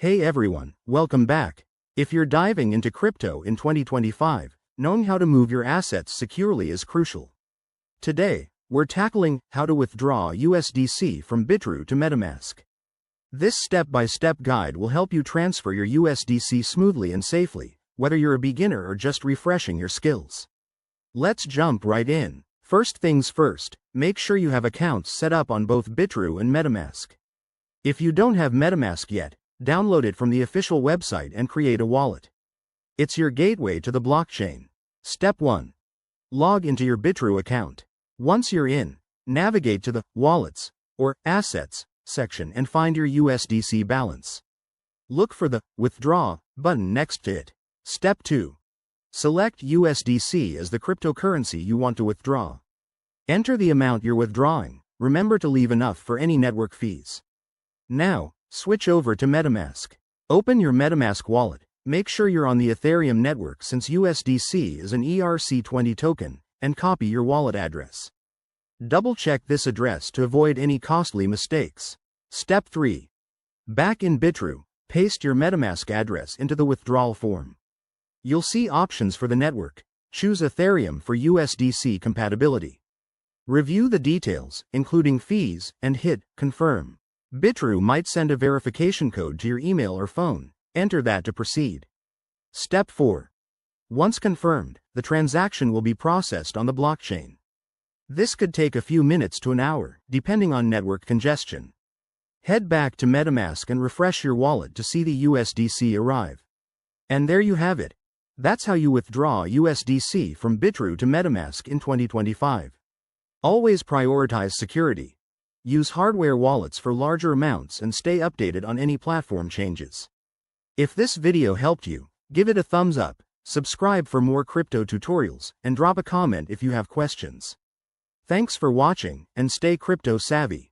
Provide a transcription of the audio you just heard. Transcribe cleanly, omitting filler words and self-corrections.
Hey everyone, welcome back. If you're diving into crypto in 2025, knowing how to move your assets securely is crucial. Today, we're tackling how to withdraw USDC from Bitrue to Metamask. This step-by-step guide will help you transfer your USDC smoothly and safely, whether you're a beginner or just refreshing your skills. Let's jump right in. First things first, make sure you have accounts set up on both Bitrue and Metamask. If you don't have Metamask yet, download it from the official website and create a wallet. It's your gateway to the blockchain. Step 1. Log into your Bitrue account. Once you're in, navigate to the Wallets or Assets section and find your USDC balance. Look for the Withdraw button next to it. Step 2. Select USDC as the cryptocurrency you want to withdraw. Enter the amount you're withdrawing. Remember to leave enough for any network fees. Now, switch over to Metamask. Open your Metamask wallet. Make sure you're on the Ethereum network since USDC is an ERC20 token, and copy your wallet address. Double-check this address to avoid any costly mistakes. Step 3. Back in Bitrue, paste your Metamask address into the withdrawal form. You'll see options for the network. Choose Ethereum for USDC compatibility. Review the details, including fees, and hit Confirm. Bitrue might send a verification code to your email or phone. Enter that to proceed. Step 4. Once confirmed, the transaction will be processed on the blockchain. This could take a few minutes to an hour, depending on network congestion. Head back to Metamask and refresh your wallet to see the USDC arrive. And there you have it. That's how you withdraw USDC from Bitrue to Metamask in 2025. Always prioritize security. Use hardware wallets for larger amounts and stay updated on any platform changes. If this video helped you, give it a thumbs up, subscribe for more crypto tutorials, and drop a comment if you have questions. Thanks for watching, and stay crypto savvy.